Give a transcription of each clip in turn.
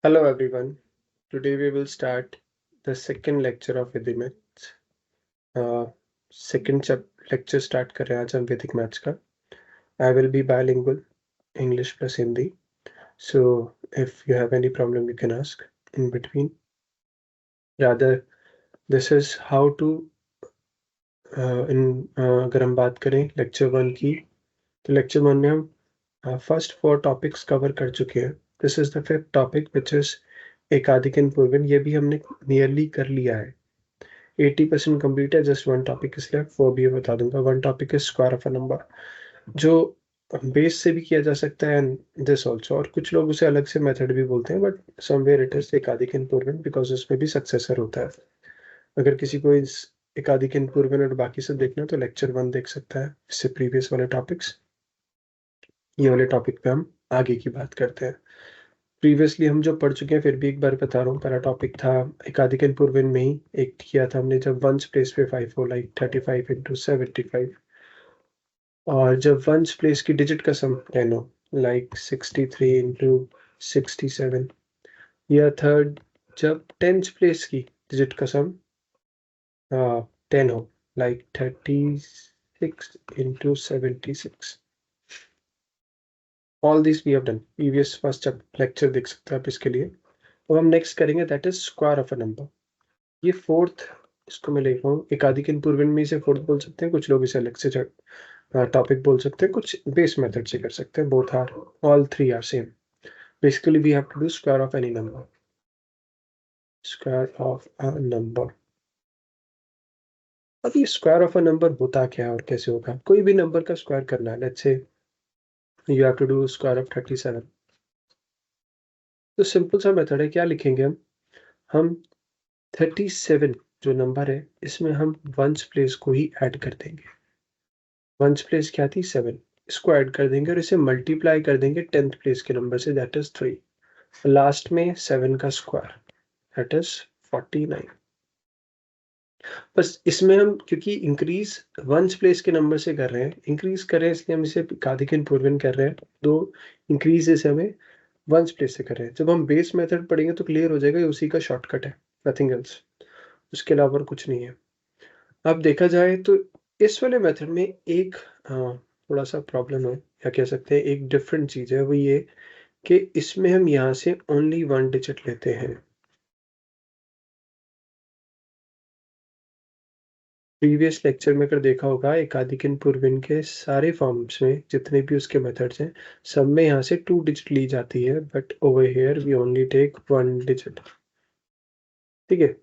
Hello everyone. Today we will start the second lecture of Vedic Maths. Second lecture start कर रहे हैं आज हम Vedic Maths का. I will be bilingual, English plus Hindi. So if you have any problem you can ask in between. Rather, this is how to अगर हम बात करें lecture 1 की, तो lecture 1 में हम first 4 topics cover कर चुके हैं. This is the 5th topic which is एकाधिक and पूर्वन. ये भी हमने nearly कर लिया है. 80% कंप्लीट है. Just one topic is left, वो भी बता दूंगा. One topic is square of a number, जो बेस से भी किया जा सकता है एंड दिस ऑल्सो. और कुछ लोग उसे अलग से मेथड भी बोलते हैं, बट समवेयर इट इज एकाधिक इम्प्रूवमेंट बिकॉज उसमें भी सक्सेसर होता है. अगर किसी को इस एकाधिक इम्प्रूवमेंट और बाकी सब देखना तो लेक्चर 1 देख सकता है. इससे प्रीवियस वाले टॉपिक्स, ये वाले टॉपिक पे हम आगे की बात करते हैं. प्रीवियसली हम जो पढ़ चुके हैं, फिर भी एक बार बता रहा हूँ. पहला टॉपिक था एकाधिक एंड पूर्वन में ही एक किया था हमने, जब वंस प्लेस पे 5 हो, लाइक 35 इंटू 75. और जब वंस प्लेस की डिजिट का सम 10 हो, लाइक 63 इंटू 67. या थर्ड, जब टेंथ प्लेस की डिजिट का सम 10 हो, like 36 into 76. All this we have done. Previous first lecture देख सकते हैं आप इसके लिए. अब हम नेक्स्ट करेंगे, that is square of a number. ये फोर्थ, इसको मैं लिख रहा हूँ एकाधिक एंड पूर्वन में इसे फोर्थ बोल सकते हैं. कुछ लोग इसे अलग से टॉपिक बोल सकते हैं, कुछ बेस मेथड से कर सकते हैं. Both are, all three are same. Basically we have to do square of any number. Square of a number. अब ये स्क्वायर ऑफ अ नंबर होता क्या है और कैसे होगा? कोई भी नंबर का स्क्वायर करना है. Let's say you have to do square of 37. तो सिंपल सा मेथड है. क्या लिखेंगे हम 37 जो नंबर है, इसमें हम वंस प्लेस को ही ऐड कर देंगे. वंस प्लेस क्या थी? 7. इसको ऐड कर देंगे और इसे मल्टीप्लाई कर देंगे 10th प्लेस के नंबर से, दैट इज 3. लास्ट में 7 का स्क्वायर, दैट इज 49. बस इसमें हम, क्योंकि इंक्रीज वंस प्लेस के नंबर से कर रहे हैं, इंक्रीज कर रहे हैं इसलिए हम इसे एकाधिक एंड पूर्वन कर रहे हैं. दो इंक्रीजेस हमें वंस प्लेस से कर रहे हैं. जब हम बेस मेथड पढ़ेंगे तो क्लियर हो जाएगा, ये उसी का शॉर्टकट है, नथिंग एल्स. उसके अलावा और कुछ नहीं है. अब देखा जाए तो इस वाले मेथड में एक थोड़ा सा प्रॉब्लम है, या कह सकते हैं एक डिफरेंट चीज है. वो ये कि इसमें हम यहाँ से ओनली वन डिजिट लेते हैं. प्रीवियस लेक्चर में अगर देखा होगा, एकाधिक एंड पूर्वन के सारे फॉर्म्स में जितने भी उसके मेथड्स हैं, सब में यहाँ से 2 डिजिट ली जाती है, but over here we only take 1 digit. ठीक है.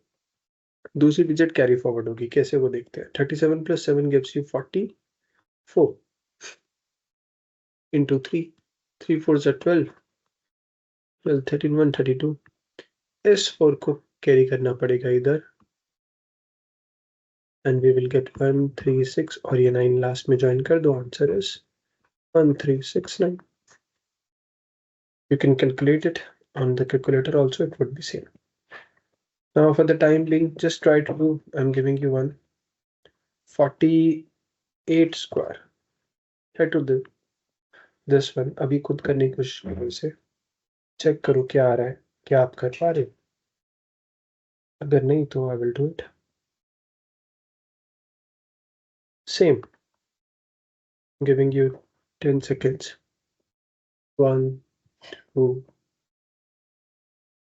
दूसरी डिजिट कैरी फॉरवर्ड होगी. कैसे वो देखते हैं. 37 प्लस 7 गिव्स यू 44 इंटू 3. 3 4 12, 12 13 1 32. इस 4 को कैरी करना पड़ेगा इधर, एंड वी विल गेट 136. और ये 9 लास्ट में ज्वाइन कर दो. Answer is 1369. You can calculate it on the calculator also, it would be same. Now for the time being, just try to do, I'm giving you one 48 square. Try to do this one. अभी खुद करने की कोशिश करो, इसे check करो क्या आ रहा है, क्या आप कर पा रहे हो. अगर नहीं तो I will do it. Same. Giving you 10 seconds. 1 2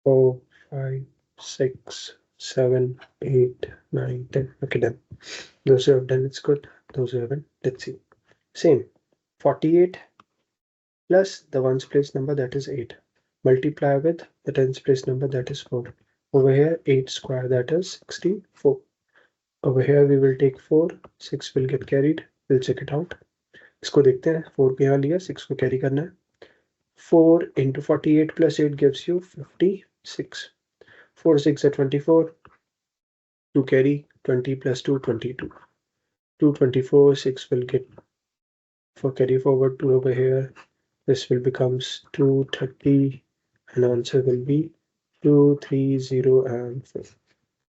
4 5 6 7 8 9 10. Okay, done. Those who have done, it's good. Those who haven't, let's see. Same. 48 plus the ones place number, that is 8. Multiply with the tens place number, that is 4. Over here 8 square, that is 64. Over here we will take 4. 6 will get carried. We'll check it out. इसको देखते हैं. 4 को यहाँ लिया, 6 को carry करना है. 4 into 48 plus 8 gives you 56. 4 6 are 24. 2 carry, 20 plus 2 22. 224. 6 will get for carry forward to over here. This will becomes 230, and answer will be 230 and 4.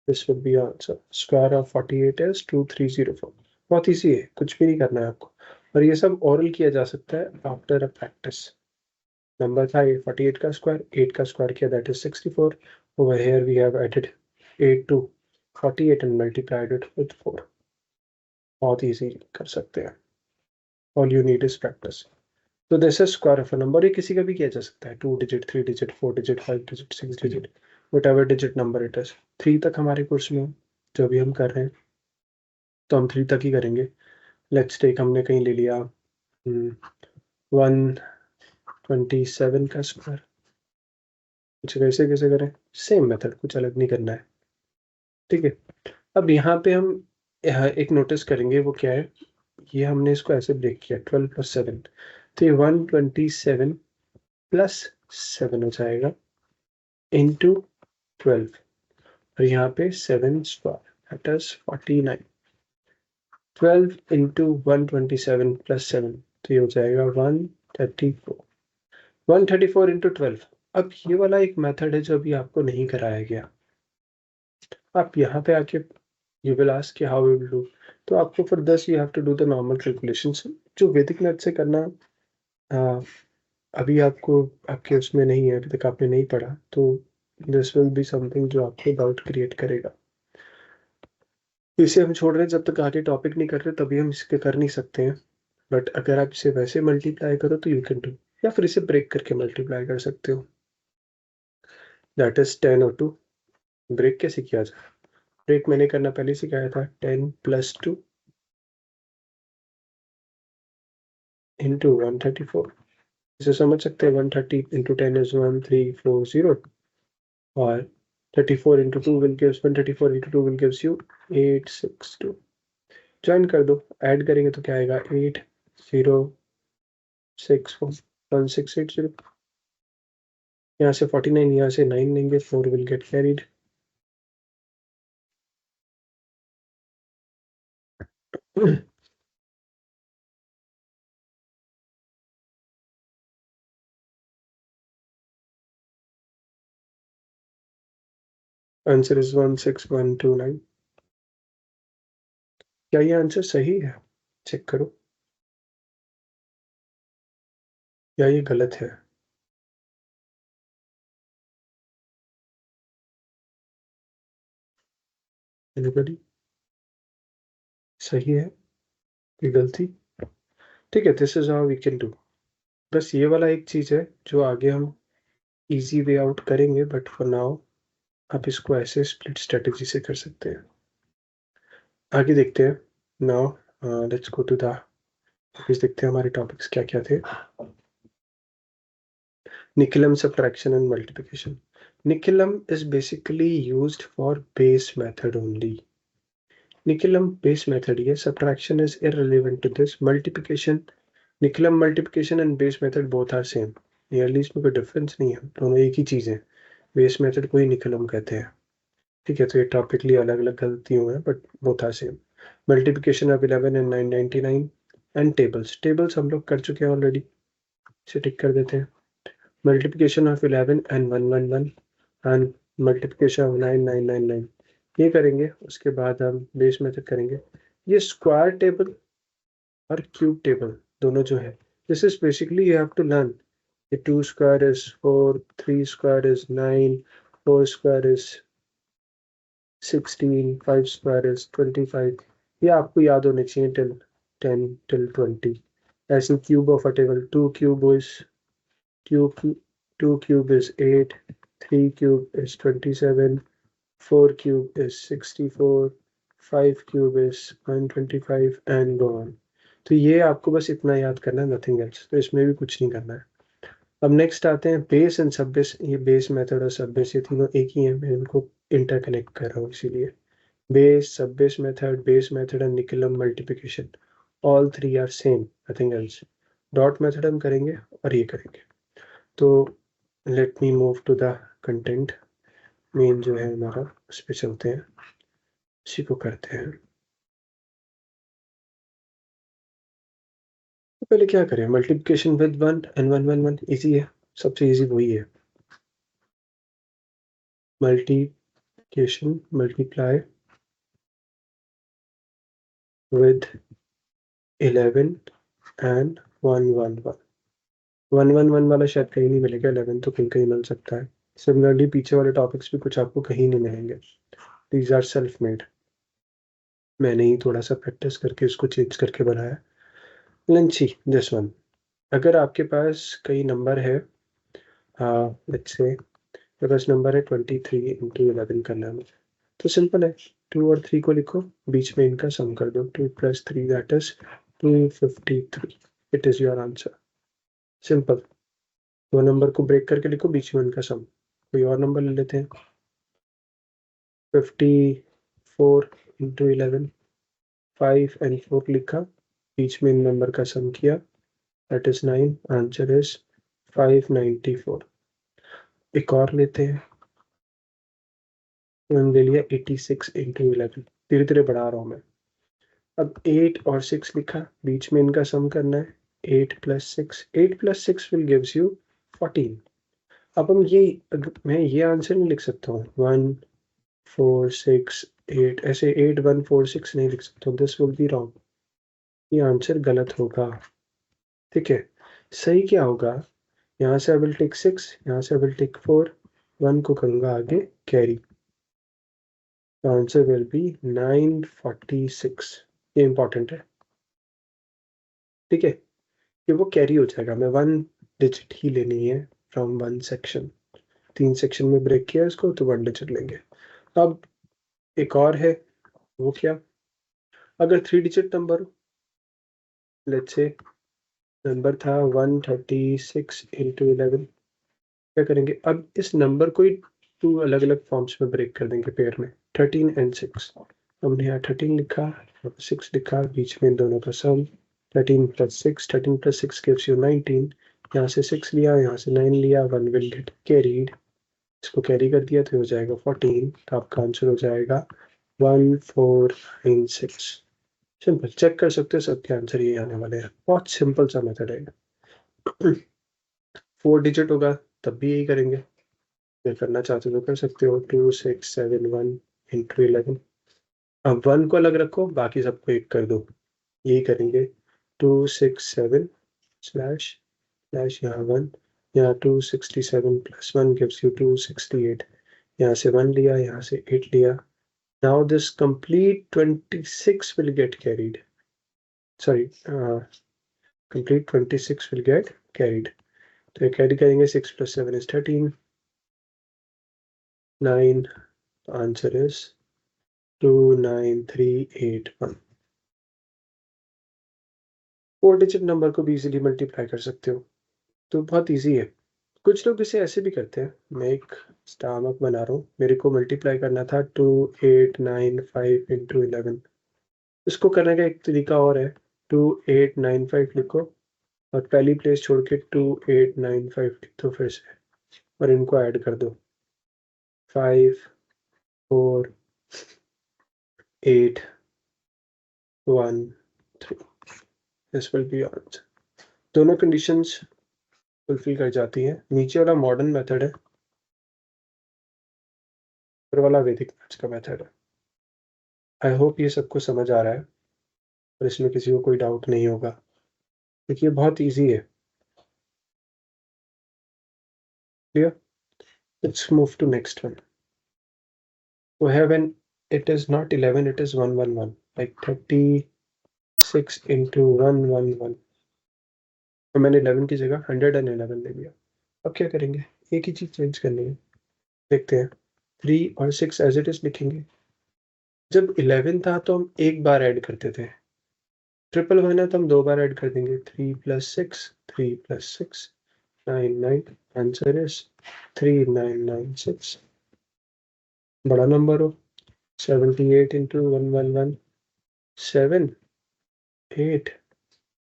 This will be answer. Square of 48 is 2304. बहुत easy है, कुछ भी नहीं करना है आपको. और ये सब ओरल किया जा सकता है आफ्टर अ प्रैक्टिस. नंबर था 48 का स्क्वायर, 8 का स्क्वायर किया that is 64. Over here we have added 8 to 48 and multiplied it with 4. बहुत इजी कर सकते हैं. All you need is practice. तो this is square of a number. ये किसी का भी किया जा सकता है, 2 digit, 3 digit, 4 digit, 5 digit, 6 digit, whatever digit number it is. 3 तक हमारे कोर्स में जो भी हम कर रहे हैं तो हम 3 तक ही करेंगे. लेट्स टेक, हमने कहीं ले लिया 127 का स्क्वायर. कुछ कैसे कैसे करें, सेम मेथड, कुछ अलग नहीं करना है. ठीक है. अब यहाँ पे हम एक नोटिस करेंगे, वो क्या है, ये हमने इसको ऐसे ब्रेक किया 12 + 7, तो ये 127 + 7 हो जाएगा इंटू 12, और यहाँ पे 7 स्क्वायर दैट इज 49. 12 इंटू 127 + 7, तो ये हो जाएगा 134. 134 इंटू 12. अब ये वाला एक मेथड है जो अभी आपको नहीं कराया गया. आप यहाँ पे आके you will ask how we will do. तो आपको for this you have to do the normal calculations जो वैदिक मैथ से करना. आ, अभी आपको आपके उसमें नहीं है, अभी तक आपने नहीं पढ़ा, तो दिस विल बी समथिंग जो आपको डाउट क्रिएट करेगा. इसे हम छोड़ रहे हैं, जब तक आगे टॉपिक नहीं कर रहे तभी हम इसके कर नहीं सकते हैं. बट अगर आप इसे वैसे मल्टीप्लाई करो तो यू कैन डू, या फिर इसे ब्रेक करके मल्टीप्लाई कर सकते हो. दैट इज 10 और 2. ब्रेक कैसे किया जाए, ब्रेक मैंने करना पहले सिखाया था. 10 + 2 इंटू 134. इसे समझ सकते हैं, 130 इंटू 10 इज 1340, और 34 into 2 will gives 134 into 2 will gives you 862. Join कर दो, ऐड करेंगे तो क्या आएगा, 80641680. यहाँ से 49, यहाँ से 9 लेंगे, 4 will get carried. Answer is 16129. क्या ये आंसर सही है, चेक करो, या ये गलत है. एनीबॉडी, सही है कि गलती. ठीक है, this is how we can do. बस ये वाला एक चीज है जो आगे हम इजी वे आउट करेंगे, बट फॉर नाउ आप इसको ऐसे स्प्लिट स्ट्रेटेजी से कर सकते हैं. आगे देखते हैं. Now let's go to the topics. देखते हैं हमारे टॉपिक्स क्या क्या थे. Nickel subtraction and multiplication. Nickel is basically used for base method only. Nickel base method है. Subtraction is irrelevant to this. Multiplication, Nickel multiplication and base method both are same. Nearly इसमें कोई difference नहीं है, दोनों एक ही चीज़ है. Base method को ही Nickel कहते हैं. ठीक है, तो ये टॉपिकली अलग अलग गलतियों हैं, but both are same. Multiplication of 11 and 999 and tables हम लोग कर चुके हैं ऑलरेडी, इसे टिक कर देते हैं. Multiplication of 11 and 111 and multiplication of 9999 ये करेंगे. उसके बाद हम बेस मेथड करेंगे. ये स्क्वायर टेबल और क्यूब टेबल दोनों जो है, this is basically you have to learn. ये 2 square is 4, 3 square is 9, 4 square is 16, 5 square is 25. ये आपको याद होने चाहिए टिल 10 टिल 20. ऐसे cube of a table, 2 cube is 2 cube is 8, 3 cube is 27, 4 cube is 64, 5 cube is 125 and go on. तो ये आपको बस इतना याद करना है, नथिंग एल्स. तो इसमें भी कुछ नहीं करना है. अब नेक्स्ट आते हैं बेस एंड सब बेस. ये बेस मेथड और सब बेस ये तीनों एक ही हैं, मैं इनको इंटरकनेक्ट कर रहा हूँ इसीलिए. बेस, सब base method and Nikhilam multiplication, all 3 are same, nothing else. Dot method हम करेंगे और ये करेंगे. तो let me move to the content. Main जो है हमारा, उस पर चलते हैं, उसी को करते हैं. तो पहले क्या करें, मल्टीप्लिकेशन विद 1 एंड 1 1 1 इजी है, सबसे इजी वही है. Multiplication, multiply with 11 and 1 1 1. 111 वाला शायद कहीं नहीं मिलेगा, 11 तो कहीं कहीं मिल सकता है। सिमिलरली पीछे वाले टॉपिक्स भी कुछ आपको कहीं नहीं मिलेंगे। दीज आर सेल्फ मेड, मैंने ही थोड़ा सा प्रैक्टिस करके इसको चेंज करके बनाया। Let's see this one. अगर आपके पास कई नंबर है, लेट्स से मेरे पास नंबर है 23 इंटू 11 करना है मुझे, तो सिंपल है, 2 और 3 को लिखो, बीच में इनका सम कर दो, 2 + 3 that is 253। It is your answer, simple. दो नंबर को ब्रेक करके लिखो, बीच में इनका सम। कोई और नंबर ले लेते हैं, 54 इंटू 11, 5 and 4 लिखा, बीच में इन नंबर का सम किया, दैट इज 9, आंसर इज 594। एक और लेते हैं, हमने ले लिया 86 इंटू 11, धीरे धीरे बढ़ा रहा हूँ मैं। अब 8 और 6 लिखा, बीच में इनका सम करना है, 8 + 6, 8 + 6 विल गिव्स यू 14। अब हम मैं ये आंसर नहीं लिख सकता हूँ 1 4 6 8, ऐसे 8 1 4 6 नहीं लिख सकता, दिस विल बी रॉन्ग, ये आंसर गलत होगा। ठीक है, सही क्या होगा, यहाँ से आई विल टेक 6, यहाँ से आई विल टेक 4, 1 को करूंगा आगे कैरी, आंसर विल बी 946। ये इंपॉर्टेंट है, ठीक है, कि वो कैरी हो जाएगा, मैं 1 डिजिट ही लेनी है फ्रॉम 1 सेक्शन, 3 सेक्शन में ब्रेक किया इसको तो 1 डिजिट लेंगे। अब एक और है, वो क्या, अगर 3 digit number, let's say number था 136 इंटू 11, क्या करेंगे, अब इस नंबर को ही 2 अलग अलग फॉर्म्स में ब्रेक कर देंगे पेयर में, 13 and 6। हमने यहाँ 13 लिखा, यहाँ 6 लिखा, बीच में इन दोनों का सम, 13 + 6, 13 + 6 gives you 19, यहाँ से 6 लिया, यहाँ से 9 लिया, 1 will get carried, इसको कैरी कर दिया तो हो जाएगा 14, तो आपका आंसर हो जाएगा 1496। सिंपल, चेक कर सकते हो सबके आंसर ये आने वाले हैं, बहुत सिंपल सा मेथड है। 4 डिजिट होगा तब भी यही करेंगे, अगर करना चाहते हो तो कर सकते हो, 2671 इंटू 11। अब 1 को अलग रखो, बाकी सबको एक कर दो, यही करेंगे, 267 स्लैश स्लैश यहाँ 1, यहाँ 267 + 1 gives you 268, यहाँ से 1 लिया, यहाँ से 8 लिया, now this complete 26 will get carried, sorry, complete 26 will get carried, तो ये कैरी करेंगे, 6 + 7 is 13, 9, answer is 29381। 4 digit number को भी इजीली मल्टीप्लाई कर सकते हो, तो बहुत इजी है। कुछ लोग इसे ऐसे भी करते हैं, मैं एक स्टार बना रहा हूँ, मेरे को मल्टीप्लाई करना था 2895 इंटू 11, इसको करने का एक तरीका और है, 2895 लिखो और पहली प्लेस छोड़ के 2895 लिख दो फिर से, और इनको ऐड कर दो, 5 4 8 1 3, दिस विल बी आंसर। दोनों कंडीशंस फुलफिल कर जाती है। नीचे वाला मॉडर्न मेथड है, ऊपर वाला वैदिक मैथ्स का मेथड है। आई होप ये सबको समझ आ रहा है और इसमें किसी को कोई डाउट नहीं होगा, क्योंकि ये बहुत इजी है। Clear, let's move to next one. We have an, it is not 11, it is 111, like 36 into 111, तो मैंने 11 की जगह 111 ले लिया। अब क्या करेंगे, एक ही चीज चेंज करनी है, देखते हैं, 3 और 6 एज इट इज लिखेंगे। जब 11 था तो हम एक बार ऐड करते थे, 111 है तो हम 2 बार ऐड कर देंगे, 3 + 6, 3 + 6 99, आंसर इज 3996। बड़ा नंबर हो, 78 इंटू 111, 7 8,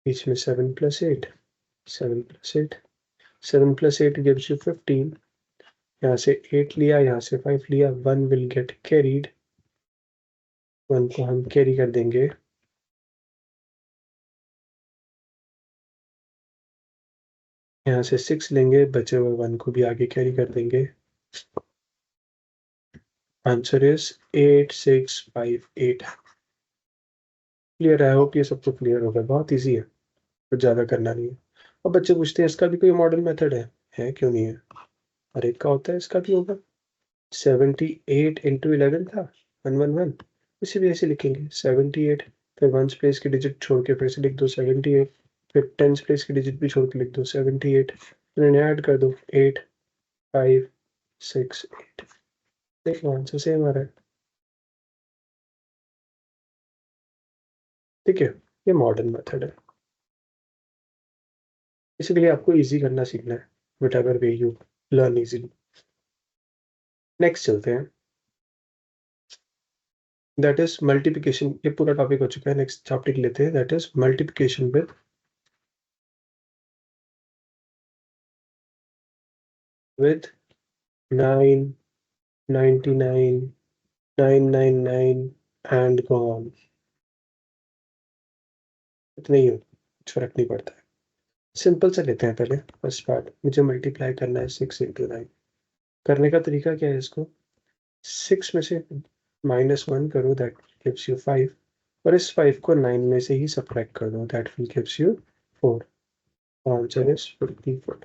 बीच में 7 + 8, 7 + 8, 7 + 8 gives you 15, यहाँ से 8 लिया, यहाँ से 5 लिया, 1 will get carried, 1 को हम कैरी कर देंगे, यहाँ से 6 लेंगे, बचे हुए 1 को भी आगे कैरी कर देंगे, answer is 8658। Clear, I hope ये सबको क्लियर होगा, बहुत इजी है, कुछ ज़्यादा करना नहीं है। अब बच्चे पूछते हैं इसका भी कोई मॉडल मेथड है क्यों नहीं है? हर एक का होता है, इसका भी होगा। 78 इंटू 11 था 111, इसे भी ऐसे लिखेंगे 78, फिर वंस प्लेस की डिजिट छोड़ के फिर से लिख दो 78, फिर टेंस प्लेस की डिजिट भी छोड़ के लिख दो 78, फिर इन्हें ऐड कर दो 8 5 6 8। देखो आंसर सेम आ रहा है। ठीक है, ये मॉडर्न मेथड है। इसलिए आपको इजी करना सीखना है, what ever way you learn easily. Next चलते हैं, दैट इज मल्टीप्लिकेशन। ये पूरा टॉपिक हो चुका है, नेक्स्ट टॉपिक लेते हैं, that is multiplication with 9 99 999 and gone. इतना ही हो, कुछ फर्क नहीं पड़ता है। सिंपल से लेते हैं पहले फर्स्ट पार्ट। मुझे मल्टीप्लाई करना है 6 इंटू 9। करने का तरीका क्या है? इसको 6 में से -1 करो, दैट गिव्स यू 5, और इस 5 को 9 में से ही सब्ट्रैक्ट कर दो, that will gives you 4। Answer is 54।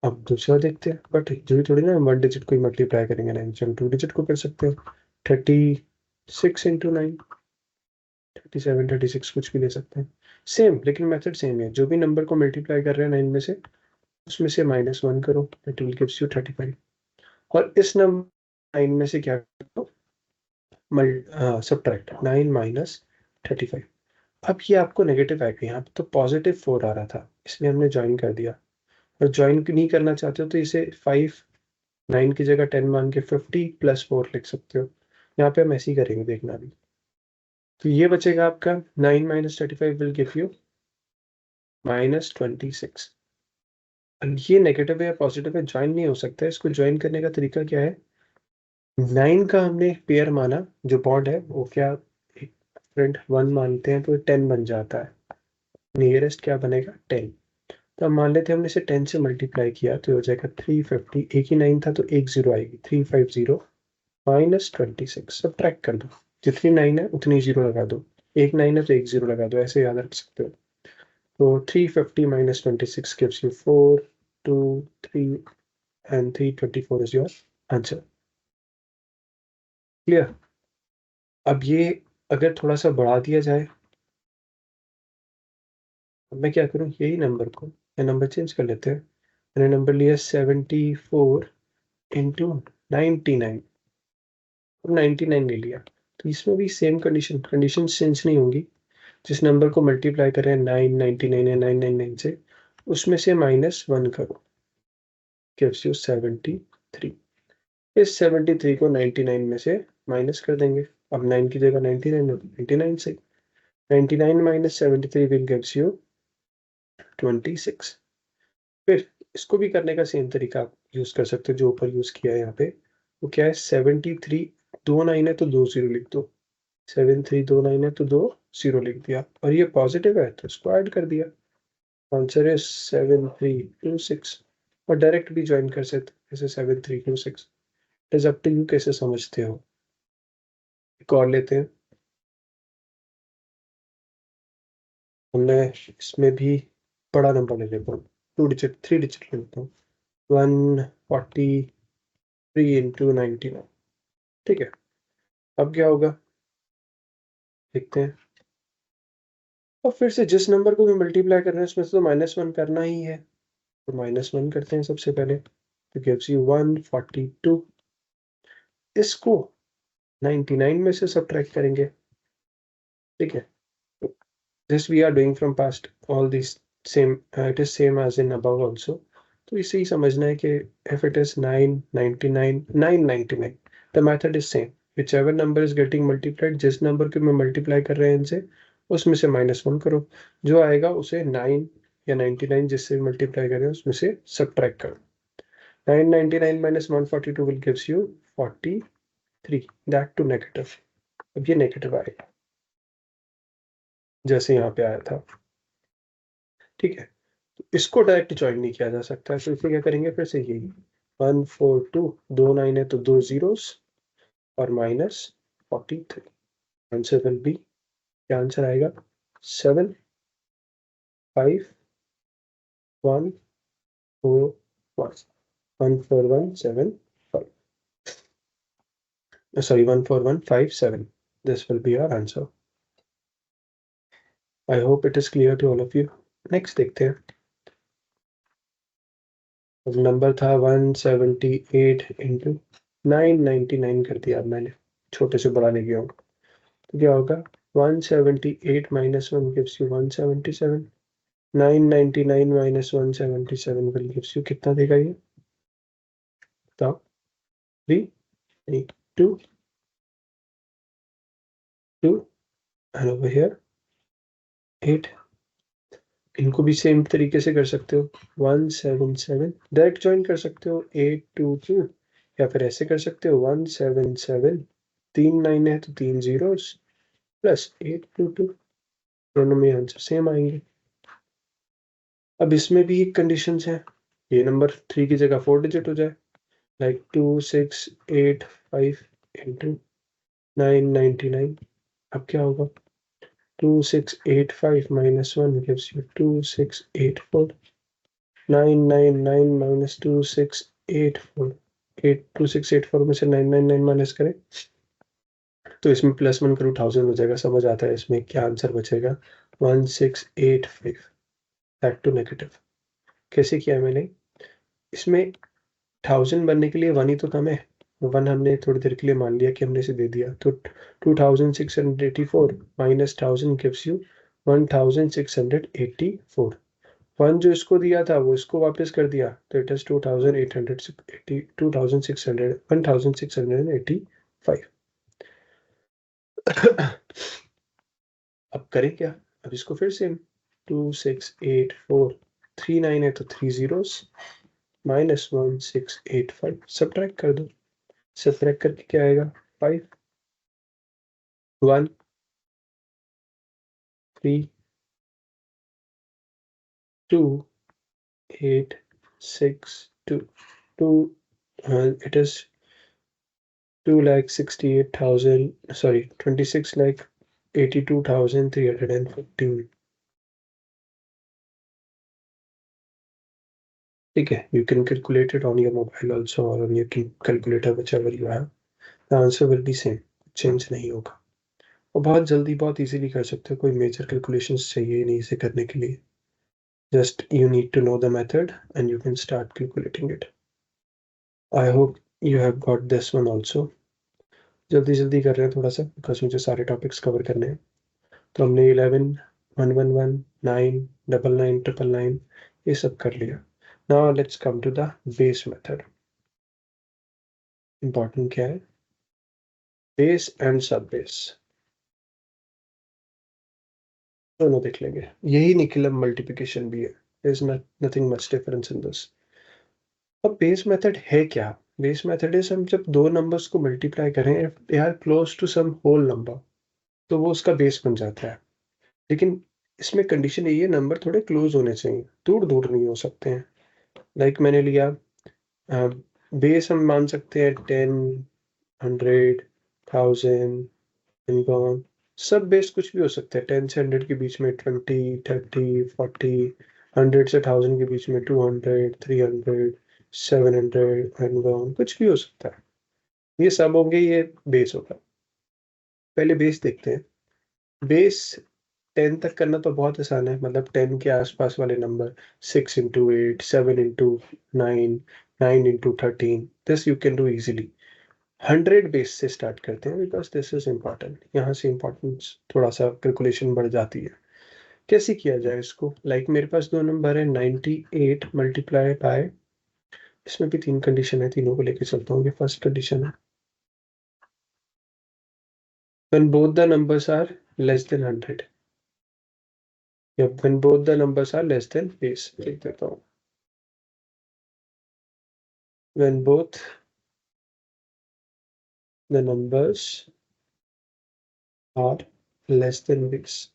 अब दूसरा देखते हैं, बट जरूरी थोड़ी ना वन डिजिट को ही मल्टीप्लाई करेंगे 9 से, हम 2 डिजिट को कर सकते हैं। 36 इंटू 9, 37 36 कुछ भी ले सकते हैं। सेम, लेकिन मेथड सेम है। जो भी नंबर को मल्टीप्लाई कर रहे हैं 9 में से, उसमें से -1 करो, इट विल गिव्स यू 35। और इस नंबर 9 में से क्या करो? Subtract 9 minus 35। अब ये आपको नेगेटिव आएगा, यहाँ पे तो +4 आ रहा था, इसलिए हमने ज्वाइन कर दिया। और ज्वाइन नहीं करना चाहते हो तो इसे 5, 9 की जगह 10 मान के 50 + 4 लिख सकते हो। यहाँ पे हम ऐसे ही करेंगे, देखना भी। तो ये बचेगा आपका 9 माइनस 35 विल गिव यू -26। अब ये नेगेटिव है या पॉजिटिव है, ज्वाइन नहीं हो सकता है। इसको ज्वाइन करने का तरीका क्या है? 9 का हमने पेयर माना, जो बॉन्ड है वो क्या फ्रेंड 1 मानते हैं, तो 10 बन जाता है। नियरेस्ट क्या बनेगा? 10। तो अब मान लेते हैं हमने इसे 10 से मल्टीप्लाई किया, तो हो जाएगा 350। एक ही 9 था तो एक जीरो आएगी, 350 -26। सब्ट्रैक्ट कर दो, जितनी 9 है उतनी जीरो लगा दो। एक 9 है तो एक जीरो लगा दो, ऐसे याद रख सकते हो। तो 350 -26 gives you 4, 2, 3 and 324 is your answer. Clear? अब ये अगर थोड़ा सा बढ़ा दिया जाए, अब मैं क्या करूँ? यही नंबर को या नंबर चेंज कर लेते हैं। मैंने नंबर लिया 74 इंटू 99, और 99 ले लिया। तो इसमें भी सेम कंडीशन चेंज नहीं होंगी। जिस नंबर को मल्टीप्लाई कर रहे हैं 999 या 999 से, उसमें से -1 करो, गिव्स यू 73। इस 73 को 99 में से माइनस कर देंगे। अब 9 की जगह 99 हो, 99 से 99 माइनस 73 विल गिव्स यू 26। फिर इसको भी करने का सेम तरीका आप यूज कर सकते हो, जो ऊपर यूज किया है यहाँ पे। वो क्या है? 73, 2 9 है तो 2 0 लिख दो। 73 2 9 है तो 2 0 लिख दिया, और ये पॉजिटिव है तो इसको ऐड कर दिया। आंसर है 7326। और डायरेक्ट भी ज्वाइन कर सकते जैसे 7326। It is up to you कैसे समझते हो। एक और लेते हैं, हमने इसमें भी बड़ा नंबर ले लेता हूँ, 3 डिजिट ले लेता हूँ। 143 इंटू 99। ठीक है, अब क्या होगा देखते हैं। और फिर से जिस नंबर को भी मल्टीप्लाई कर रहे हैं उसमें से तो -1 करना ही है, तो -1 करते हैं सबसे पहले, तो गिव्स यू 142। इसको 99 में से सब्ट्रैक्ट करेंगे। ठीक है, this we are doing from past, all these same, it is same as in above also। तो इसे ही समझना है कि if it is 999 999, the method is same। whichever number is getting multiplied, जिस नंबर को मैं मल्टीप्लाई कर रहे हैं इनसे, उसमें से -1 करो, जो आएगा उसे 9 या 99 जिससे मल्टीप्लाई कर रहे हैं उसमें से सब्ट्रैक्ट करो। 999 minus 142 will gives you 43, that to negative. अब ये नेगेटिव आएगा जैसे यहाँ पे आया था। ठीक है, तो इसको डायरेक्ट ज्वाइन नहीं किया जा सकता, तो इसे क्या करेंगे? फिर से यही 142, 2 9 है तो 2 zeros, और -43। आंसर विल बी, क्या आंसर आएगा? 7। 5 1 4 1 1 4 1 7 5. Sorry, 1 4 1 5 7. This will be our answer. I hope it is clear to all of you. Next देखते हैं. अब नंबर था 178 इंटू 999 कर दिया मैंने, छोटे से बड़ा ले गया हूँ. तो क्या होगा? 178 minus 1 gives you 177. 999 minus 177 will gives you कितना देगा ये? बताओ. 3 नहीं 2 2 and over here 8. इनको भी सेम तरीके से कर सकते हो. 177 डायरेक्ट ज्वाइन कर सकते हो 822, या फिर ऐसे कर सकते हो 177 3 9 है तो 3 zeros प्लस 822. दोनों में आंसर सेम आएंगे. अब इसमें भी एक कंडीशन है, ये नंबर 3 की जगह 4 डिजिट हो जाए, लाइक 2685 इंटू 999. अब क्या होगा? 2685 minus 1 gives you 2684. 999 minus 2684. 2684 में से 999 माइनस करें तो इसमें प्लस 1 करूँ 1000 हो जाएगा. समझ आता है इसमें क्या आंसर बचेगा? 1685. Back to negative. कैसे किया मैंने? इसमें 1000 बनने के लिए 1 ही तो कम है. 1 हमने थोड़ी देर के लिए मान लिया कि हमने इसे दे दिया, तो 2684 माइनस 1000 गिव्स यू 1684. 1 जो इसको दिया था वो इसको वापस कर दिया, तो इट इज 2880 2600 1685. अब करें क्या? अब इसको फिर से 2684 39 है तो 3 zeros माइनस 1685 सब्ट्रैक्ट कर दो. सब्ट्रैक्ट करके क्या आएगा? 5 1 3 2 8 6 2 2 it is 2,68,000, sorry 26,82,315. ठीक है, you can calculate it on your mobile also or on your calculator, whichever you have. The answer will be same, change नहीं होगा. और बहुत जल्दी बहुत इजीली कर सकते हो, कोई मेजर कैलकुलेशंस चाहिए नहीं इसे करने के लिए. Just you need to know the method and you can start calculating it. I hope you have got this one also. जल्दी जल्दी कर रहे हैं थोड़ा सा, बिकॉज मुझे सारे टॉपिक्स कवर करने हैं. तो हमने 11 111 9 99 999 ये सब कर लिया. Now let's come to the base method. Important क्या है? बेस एंड सब बेस दोनों देख लेंगे. यही निकल मल्टीप्लिकेशन भी है. There is nothing much difference in this. अब बेस मेथड है क्या? बेस मेथड इज हम जब दो नंबर्स को मल्टीप्लाई करें, if they are close to some whole number, तो वो उसका बेस बन जाता है. लेकिन इसमें कंडीशन यही है, नंबर थोड़े क्लोज होने चाहिए, दूर दूर नहीं हो सकते हैं. लाइक मैंने लिया बेस हम मान सकते हैं 10 100 1000 एंड सब बेस कुछ भी हो सकता है. 10 से 100 के बीच में 20 30 40, 100 से 1000 के बीच में 200 300 700 एंड कुछ भी हो सकता है. ये सब होंगे, ये बेस होगा. पहले बेस देखते हैं. बेस 10 तक करना तो बहुत आसान है, मतलब 10 के आसपास वाले number 6 into 8 7 into 9 9 into 13, this you can do easily. 100 base से स्टार्ट करते हैं बिकॉज दिस इज इम्पॉर्टेंट. यहाँ से इम्पॉर्टेंस थोड़ा सा कैलकुलेशन बढ़ जाती है. कैसे किया जाए इसको? लाइक मेरे पास दो नंबर है 98 मल्टीप्लाई बाय, इसमें भी 3 कंडीशन है, तीनों को लेके चलता हूँ. ये फर्स्ट कंडीशन है, when both the numbers are less than 100, या when both the numbers are less than base. लिख देता हूँ. when both the numbers are less than base,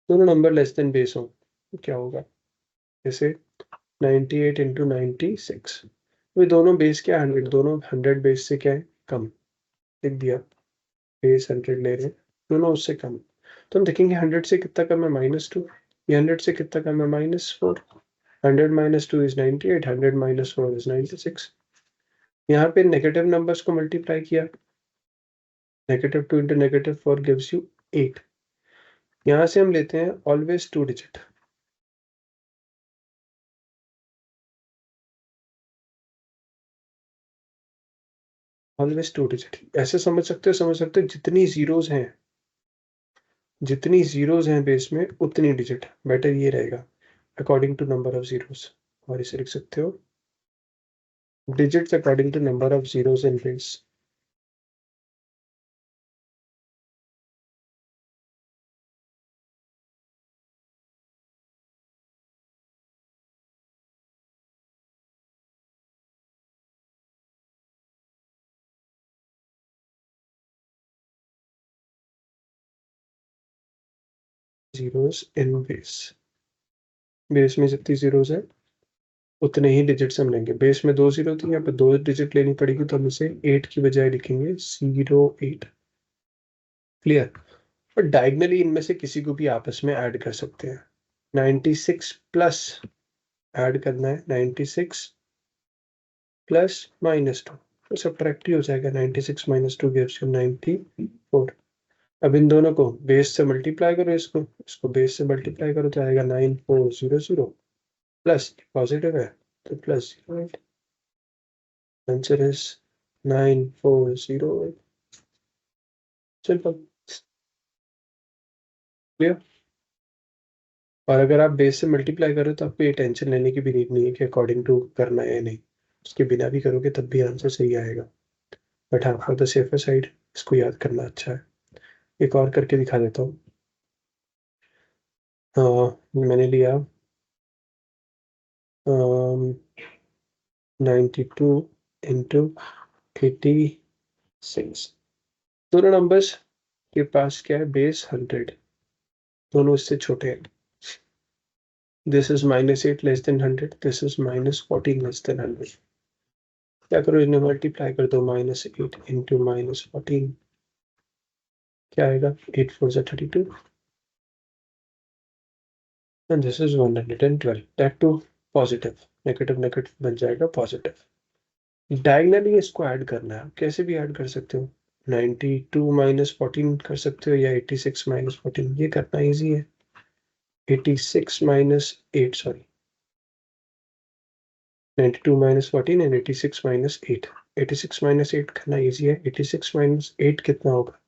दोनों नंबर लेस देन बेस हो तो क्या होगा? जैसे 98 इंटू 96, तो दोनों बेस क्या 100, दोनों 100 बेस से क्या है? कम. लिख दिया. बेस 100 ले रहे हैं, दोनों उससे कम. तो हम देखेंगे 100 से कितना कम है -2, ये 100 से कितना कम है -4, 100 - 2 इज 98, 100 - 4 इज 96। यहाँ पे नेगेटिव नंबर्स को मल्टीप्लाई किया, -2 इंटू -4 गिव्स यू 8। यहाँ से हम लेते हैं ऑलवेज 2 डिजिट, ऑलवेज 2 डिजिट। ऐसे समझ सकते हो जितनी जीरोज हैं बेस में उतनी डिजिट, बेटर ये रहेगा according to number of zeros. और इसे लिख सकते हो digits according to number of zeros in base। Zeros in base, base में जितनी जीरोस है उतने ही डिजिट्स हम लेंगे। बेस में 2 जीरो थी, यहाँ पे 2 डिजिट लेनी पड़ेगी, तो हम इसे 8 की बजाय लिखेंगे 08। क्लियर। और डायगनली इनमें से किसी को भी आपस में ऐड कर सकते हैं। 96 प्लस ऐड करना है, 96 प्लस -2, तो सब्ट्रैक्ट ही हो जाएगा। 96 - 2 गिव्स यू 94। अब इन दोनों को बेस से मल्टीप्लाई करो, इसको बेस से मल्टीप्लाई करो तो आएगा 9400 प्लस पॉजिटिव है तो +08। Answer is 9408। Simple, clear. और अगर आप बेस से मल्टीप्लाई करो तो आपको ये टेंशन लेने की भी नीड नहीं है कि अकॉर्डिंग टू करना है या नहीं, उसके बिना भी करोगे तब भी आंसर सही आएगा। बट हाँ, फॉर द सेफर साइड इसको याद करना अच्छा है। एक और करके दिखा देता हूँ। मैंने लिया 92 इंटू 86। दोनों नंबर्स के पास क्या है, बेस 100, दोनों इससे छोटे हैं। This is -8 less than 100, this is -14 less than 100। क्या करो, इन्हें मल्टीप्लाई कर दो, -8 इंटू -14 क्या आएगा, 8 4 जा 32 and this is 112, that too positive. Negative negative बन जाएगा पॉजिटिव। डायगनली इसको ऐड करना है, कैसे भी ऐड कर सकते हो। 92 - 14 कर सकते हो या 86 - 14, ये करना इजी है। 86 - 8, सॉरी 92 - 14 एंड 86 - 8। 86 - 8 करना इजी है। 86 - 8 कितना होगा,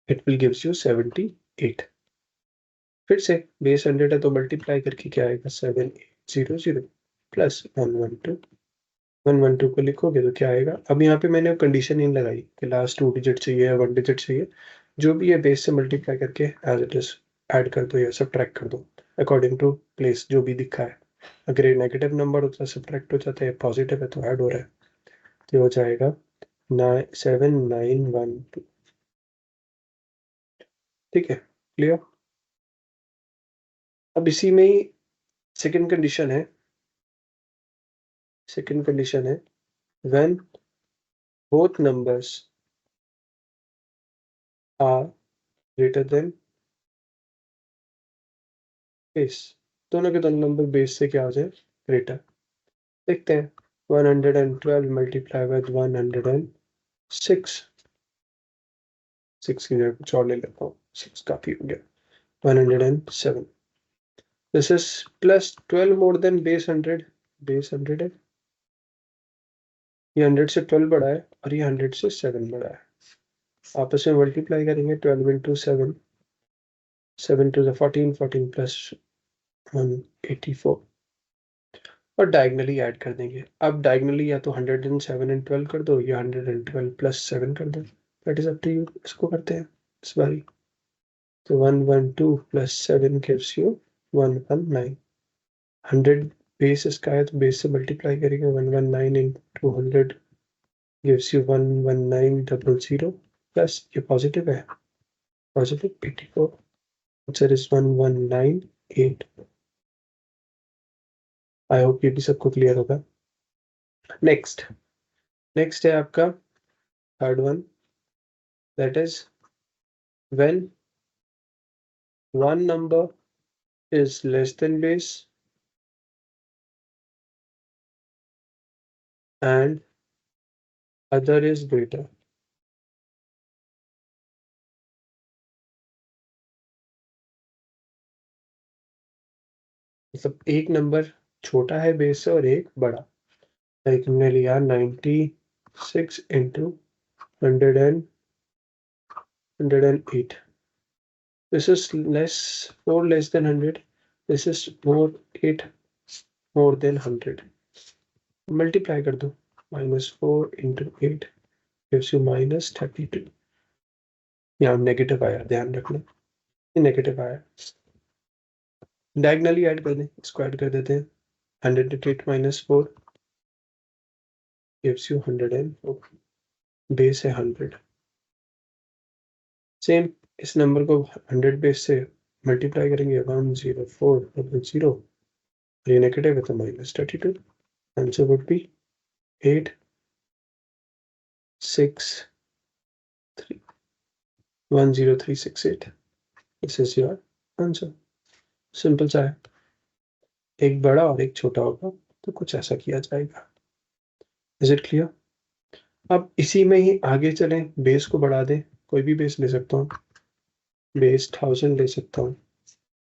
इट विल गिव्स यू 78। फिर से बेस 100 है तो मल्टीप्लाई करके क्या आएगा, 7800 प्लस 112। 112 को लिखोगे तो क्या आएगा। अब यहाँ पे मैंने कंडीशन नहीं लगाई कि लास्ट 2 डिजिट चाहिए या 1 डिजिट चाहिए, जो भी है बेस से मल्टीप्लाई करके एज इट इज ऐड कर दो या सब्ट्रैक्ट कर दो अकॉर्डिंग टू प्लेस जो भी दिखा है। अगर ये नेगेटिव नंबर होता है सब्ट्रैक्ट हो जाता है, पॉजिटिव है तो ऐड हो रहा है, तो हो जाएगा 7912। ठीक है, क्लियर। अब इसी में ही सेकंड कंडीशन है, सेकंड कंडीशन है when both numbers are greater than base. दोनों के दोनों नंबर बेस से क्या हो जाए, ग्रेटर। देखते हैं, 112 मल्टीप्लाई विद 106, 6 की जगह कुछ और ले लेता हूँ, 6 काफी हो गया। 107, this is +12 more than base 100। Base 100 है, ये 100 से 12 बड़ा है और ये 100 से 7 बड़ा है। आपस में मल्टीप्लाई करेंगे, 12 इंटू 7, 7 टू 14, 14 प्लस 184 और डायगनली ऐड कर देंगे। अब डायगनली या तो 107 एंड 12 कर दो या 112 प्लस 7 कर दो, that is up to you. इसको करते हैं इस बारी, तो 112 प्लस 7 गिव्स यू 119। 100 बेस इसका है तो बेस से मल्टीप्लाई करेंगे, 119 इंटू 100 गिव्स यू 11900 प्लस ये पॉजिटिव है, positive 84। Answer is 1198। I hope ये भी सबको क्लियर होगा। नेक्स्ट, नेक्स्ट है आपका third one, that is when one number is less than base and other is greater. मतलब एक नंबर छोटा है बेस से और एक बड़ा. लाइक हमने लिया 96 into 108. This is less 4 less than 100. This is more 8 more than 100. Multiply कर दो. -4 into 8 gives you -32. यहाँ नेगेटिव आया, ध्यान रखना ये नेगेटिव आया. डायगनली ऐड कर दें, इसको ऐड कर देते हैं. 108 - 4 gives you 104. बेस है 100. सेम इस नंबर को 100 बेस से मल्टीप्लाई करेंगे. 10400. ये नेगेटिव है तो -32. Answer would B 8 6 3 10368. This is your answer. Simple सा है. एक बड़ा और एक छोटा होगा तो कुछ ऐसा किया जाएगा. Is it clear? अब इसी में ही आगे चलें. बेस को बढ़ा दें. कोई भी बेस ले सकता हूँ. बेस 1000 ले सकता हूँ.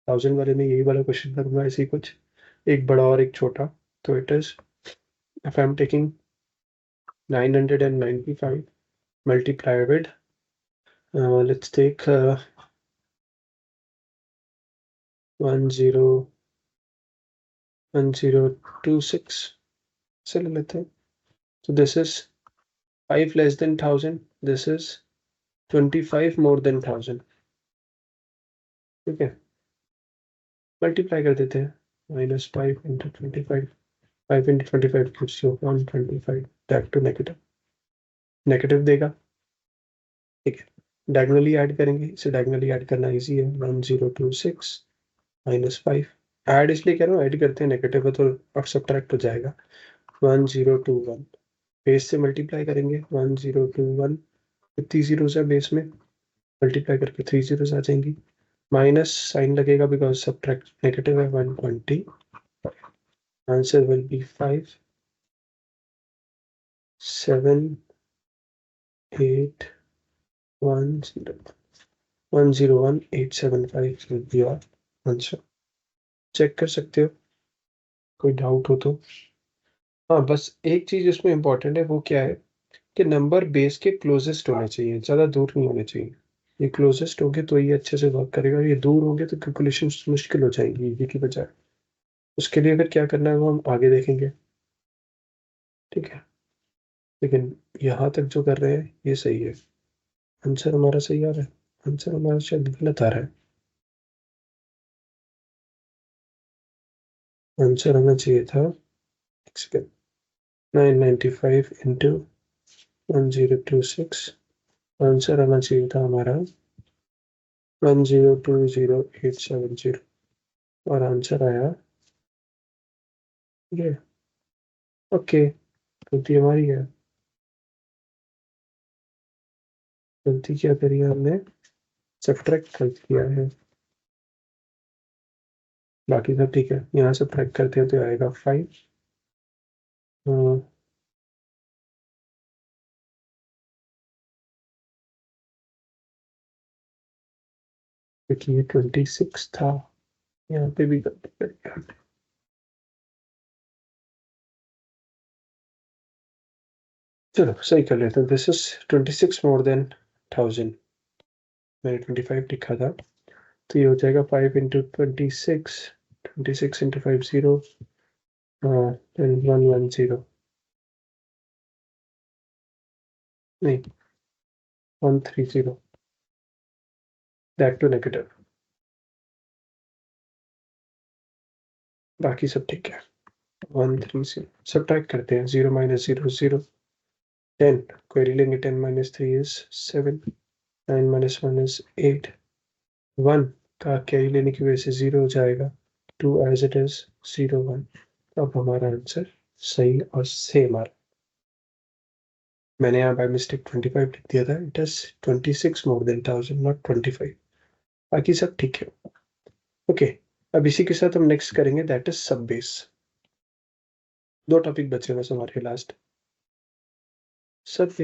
1000 वाले में यही वाला क्वेश्चन करूंगा. ऐसे ही कुछ एक बड़ा और एक छोटा. तो it is if I'm taking 995 multiplied with let's take 1026 से ले लेते हैं. So this is 5 less than 1000. This is 25 more than 1000. ठीक है. मल्टीप्लाई कर देते हैं. -5 into 25. 5 into 25 gives you 125. Back to negative. Negative देगा. ठीक है. डायगोनली ऐड करेंगे. इसे डायगोनली ऐड करना इजी है. 1026 -5. ऐड इसलिए कह रहा हूँ, ऐड करते हैं. नेगेटिव है तो अब सब्ट्रैक्ट हो जाएगा. 1021 बेस से मल्टीप्लाई करेंगे. 1021 कितनी जीरोस है बेस में, मल्टीप्लाई करके 3 जीरोस आ जाएंगी. माइनस साइन लगेगा बिकॉज सब्ट्रैक्ट नेगेटिव है. 120. Answer will B 5 7 8 1 0 101 875 will be your answer. Check कर सकते हो कोई डाउट हो तो. हाँ, बस एक चीज इसमें इंपॉर्टेंट है. वो क्या है कि नंबर बेस के क्लोजेस्ट होने चाहिए, ज़्यादा दूर नहीं होने चाहिए. ये क्लोजेस्ट होंगे तो ये अच्छे से वर्क करेगा. ये दूर होंगे तो कैलकुलेशन मुश्किल हो जाएगी इजी की बजाय. उसके लिए फिर क्या करना है वो हम आगे देखेंगे. ठीक है. लेकिन यहाँ तक जो कर रहे हैं ये सही है. आंसर हमारा सही आ रहा है. आंसर हमारा शायद गलत आ रहा है. आंसर आना चाहिए था 995 इंटू 1026. आंसर आना चाहिए था हमारा 1020870. और आंसर आया ये. ओके. गलती हमारी है. गलती क्या करी है हमने, सब्ट्रैक्ट कर दिया है. बाकी सब ठीक है. यहाँ सब्ट्रैक्ट करते हैं तो आएगा 5. क्योंकि ये 26 था. यहाँ पे भी गलती कर दिया. चलो सही कर लेते हैं. This is 26 more than 1000. मैंने 25 लिखा था तो ये हो जाएगा 5 into 26. 26 into 5 0 and 110 नहीं 130. That to negative. बाकी सब ठीक है. 130 सब्ट्रैक्ट करते हैं. 0 - 0 0. 10 क्वेरी लेंगे. 10 - 3 is 7. 9 - 1 is 8. 1 का कैरी लेने की वजह से 0 हो जाएगा. 2 as it is 0 1. अब हमारा आंसर सही और सेम आ रहा. मैंने यहाँ बाय मिस्टेक 25 लिख दिया था. It is 26 more than 1000 not 25. बाकी सब ठीक है. ओके, अब इसी के साथ हम नेक्स्ट करेंगे दैट इज सब बेस। 2 टॉपिक बचे बस हमारे लास्ट। सब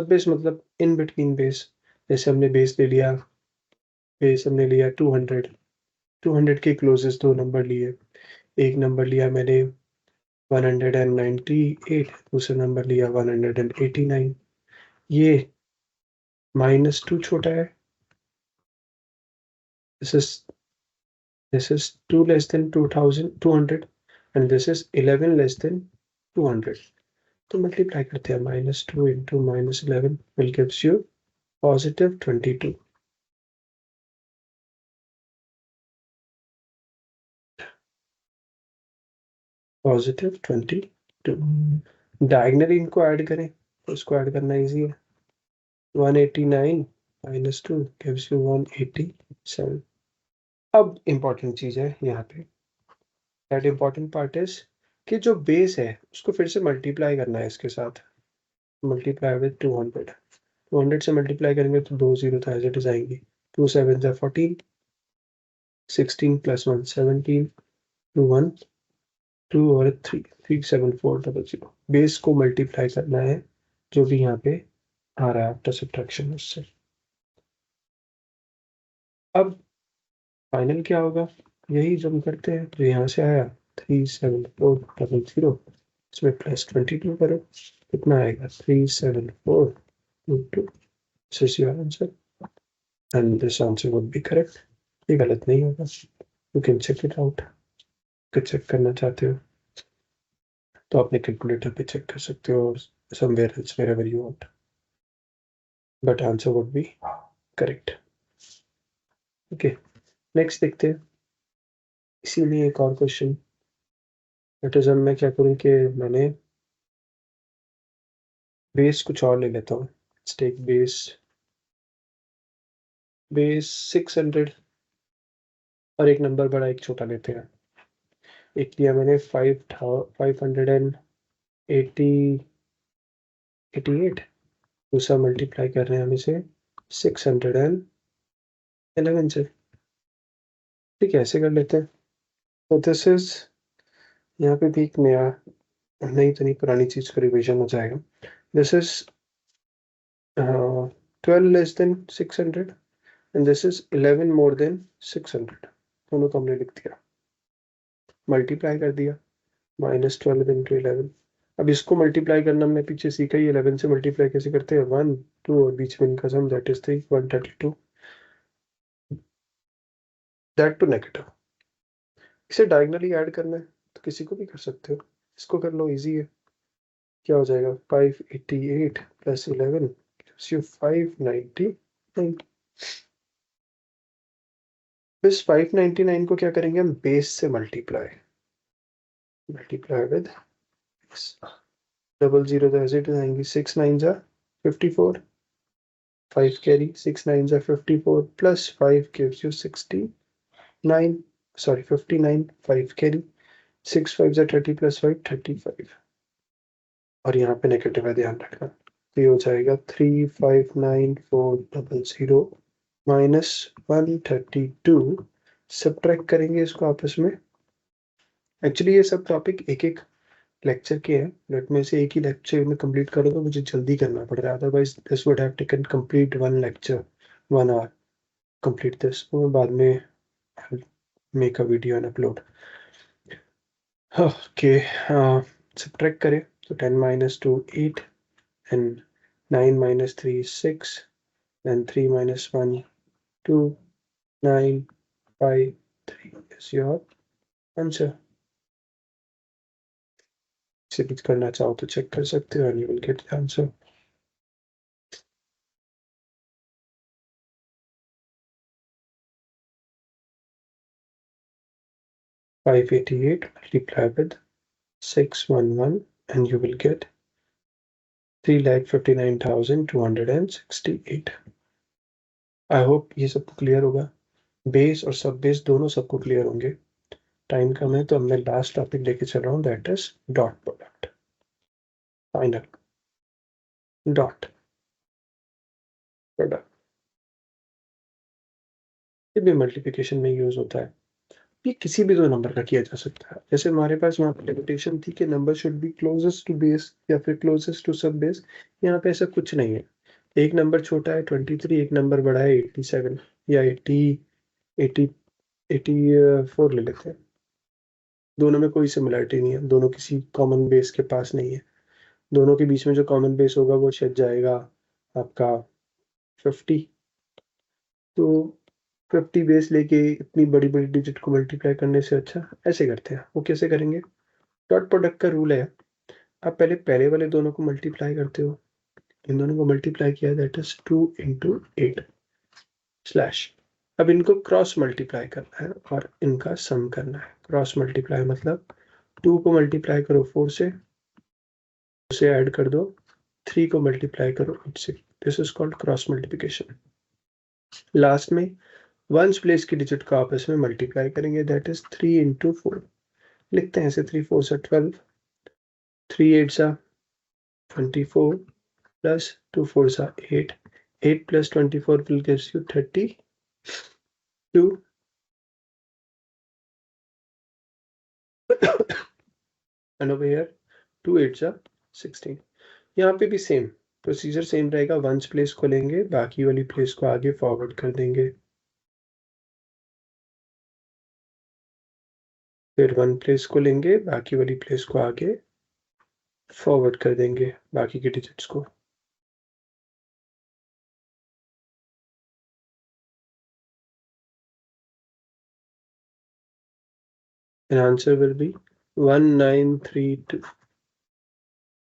बेस मतलब इन बिटवीन बेस। जैसे हमने बेस ले लिया, बेस हमने लिया 200, 200 के क्लोजेस्ट 2 नंबर लिए। एक नंबर लिया मैंने 198, दूसरा नंबर लिया 189। ये -2 छोटा है। This is this is 2 less than 200 and this is 11 less than 200. तो मल्टीप्लाई करते हैं, -2 into -11 will gives you positive 22. positive 22. Diagonally इनको ऐड करें तो इसको ऐड करना इजी है। 189 -2 gives you 187. अब इंपॉर्टेंट चीज है यहाँ पे, दैट इंपॉर्टेंट पार्ट इज कि जो बेस है उसको फिर से मल्टीप्लाई करना है इसके साथ। मल्टीप्लाई विद 200, 200 से मल्टीप्लाई करेंगे तो 2 जीरो तो एज इट इज आएंगी। 2 7 जा 14, 16 + 1 17, 2 1 2 और 3 3 7 4 0 0। बेस को मल्टीप्लाई करना है जो भी यहाँ पे आ रहा है आफ्टर सब्ट्रैक्शन उससे। अब फाइनल क्या होगा, यही जो हम करते हैं, जो यहाँ से आया 3 7 4 0 0, इसमें +22 करो, कितना आएगा 3 7 4 2 2। This is your answer and this answer would be correct. ये गलत नहीं होगा, you can check it out. Check करना चाहते हो तो अपने कैलकुलेटर पे चेक कर सकते हो, somewhere else wherever you want, but answer would be correct. Okay, next देखते हैं। इसीलिए एक और क्वेश्चन, दैट इज मैं क्या करूँ कि मैंने बेस कुछ और ले लेता हूँ। टेक बेस 600 और एक नंबर बड़ा एक छोटा लेते हैं। एक लिया मैंने 588, दूसरा मल्टीप्लाई कर रहे हैं हम इसे 611 से। ठीक है, ऐसे कर लेते हैं। तो दिस इज, यहाँ पे भी एक नया, नई तो नहीं पुरानी चीज का रिविजन हो जाएगा। This is 12 less than 600 and this is 11 more than 600। दोनों को हमने लिख दिया, मल्टीप्लाई कर दिया, -12 इंटू 11। अब इसको मल्टीप्लाई करना हमने पीछे सीखा ही, 11 से मल्टीप्लाई कैसे करते हैं, 1 2 और बीच में इनका sum that is 3 132, that to negative. इसे डायगनली ऐड करना है तो किसी को भी कर सकते हो, इसको कर लो, इजी है। क्या हो जाएगा 588 + 11 gives you 599। इस 599 को क्या करेंगे हम, बेस से मल्टीप्लाई विद डबल जीरो तो ऐसे आएंगी, 6 9 जा 54, 5 कैरी, 6 9 जा 54 plus 5 gives you 69, sorry 59, 5 carry, 6 5 जा 30 प्लस 5 35, और यहाँ पे नेगेटिव है ध्यान रखना। तो ये हो जाएगा 359400 -132। सब्ट्रैक्ट करेंगे इसको आपस में। एक्चुअली ये सब टॉपिक एक एक लेक्चर के हैं, बट मैं से एक ही लेक्चर में कंप्लीट करूँ तो मुझे जल्दी करना पड़ रहा है, otherwise this would have taken complete 1 lecture 1 hour complete this. तो मैं बाद में make a video and upload. Okay, subtract करें तो 10 - 2 8 and 9 - 3 6 and 3 - 1 2 9 5 3 is your answer। इसे भी करना चाहो तो चेक कर सकते हो and you will get the answer। 588 multiply with 611 and you will get 3,59,268। I hope ये सब क्लियर होगा। बेस और सब बेस दोनों सबको क्लियर होंगे। टाइम कम है तो अब मैं लास्ट टॉपिक लेके चल रहा हूँ, that is dot product. Final dot product, ये भी मल्टीप्लिकेशन में यूज होता है। ये किसी भी दो नंबर का किया जा सकता है। जैसे हमारे पास वहाँ पे लिमिटेशन थी कि number should be closest to base या फिर क्लोजेस्ट टू सब बेस। यहाँ पे ऐसा कुछ नहीं है। एक नंबर छोटा है 23, एक नंबर बड़ा है 87 या 84 ले लेते हैं। दोनों में कोई सिमिलरिटी नहीं है, दोनों किसी कॉमन बेस के पास नहीं है। दोनों के बीच में जो कॉमन बेस होगा वो शायद जाएगा आपका 50। तो 50 बेस लेके इतनी बड़ी बड़ी डिजिट को मल्टीप्लाई करने से अच्छा ऐसे करते हैं। वो कैसे करेंगे? डॉट प्रोडक्ट का रूल है, आप पहले पहले वाले दोनों को मल्टीप्लाई करते हो। इन दोनों को मल्टीप्लाई किया, दैट इज 2 इंटू 8 स्लैश। अब इनको क्रॉस मल्टीप्लाई करना है और इनका सम करना है। क्रॉस मल्टीप्लाई मतलब 2 को मल्टीप्लाई करो 4 से, उसे ऐड कर दो, 3 को मल्टीप्लाई करो 8 से। This is called cross multiplication. Last में वंस प्लेस की डिजिट को आपस में मल्टीप्लाई करेंगे, दैट इज 3 इंटू 4। लिखते हैं ऐसे, 3 4 सा 12, 3 8 सा 24 plus 2 4 सा 8, 8 plus 24 will gives you 32 and over here 2 8 सा 16। यहाँ पे भी सेम प्रोसीजर सेम रहेगा। वंस प्लेस को लेंगे, बाकी वाली प्लेस को आगे फॉरवर्ड कर देंगे, फिर वन प्लेस को लेंगे, बाकी वाली प्लेस को आगे फॉरवर्ड कर देंगे, बाकी के डिजिट्स को। And answer will be 1932।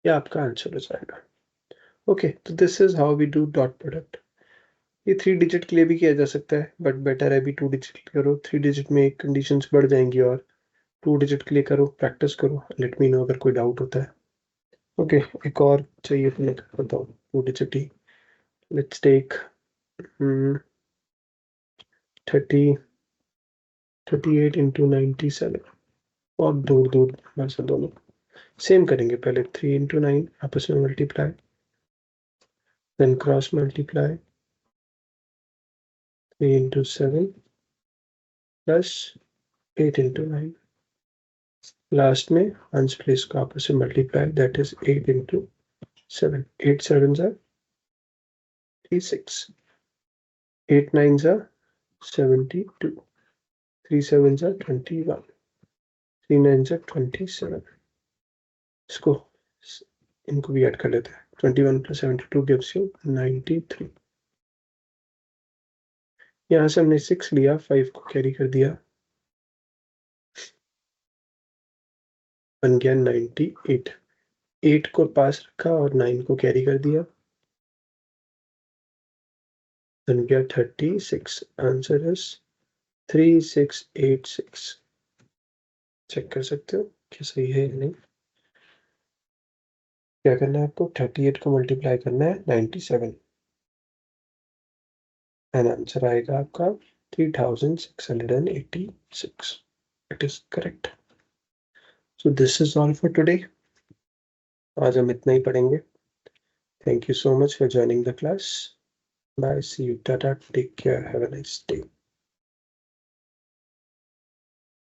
ये आपका आंसर हो जाएगा। ओके, तो this is how we do dot product. ये 3 डिजिट के लिए भी किया जा सकता है, बट बेटर है भी 2 डिजिट करो। 3 डिजिट में कंडीशंस बढ़ जाएंगी, और 2 डिजिट के लिए करो, प्रैक्टिस करो। लेट मी नो अगर कोई डाउट होता है। ओके, एक और चाहिए तो मैं बताओ 2 डिजिट ही। Let's take 38 into 97। और दूर दूर वैसे दोनों सेम करेंगे। पहले 3 इंटू 9 आपस में multiply, then cross multiply 3 into 7 plus 8 into 9। Last में वंस प्लेस को आपस में multiply, that is 8 into 7। 8 7 are 36, 8 9 are 72, 3 7 are 21, 3 9 are 27। इसको इनको भी ऐड कर लेते हैं। 21 plus 72 gives you 93। यहाँ से हमने 6 लिया, 5 को कैरी कर दिया, बन गया 98। 8 को पास रखा और 9 को कैरी कर दिया, बन गया 36। Answer is 3686। चेक कर सकते हो कि सही है या नहीं। क्या करना है आपको? 38 को मल्टीप्लाई करना है 97, एंड आंसर आएगा आपका 3686। It is correct. So this is all for today. आज हम इतना ही पढ़ेंगे। Thank you so much for joining the class. Bye, see you, tata, take care, have a nice day.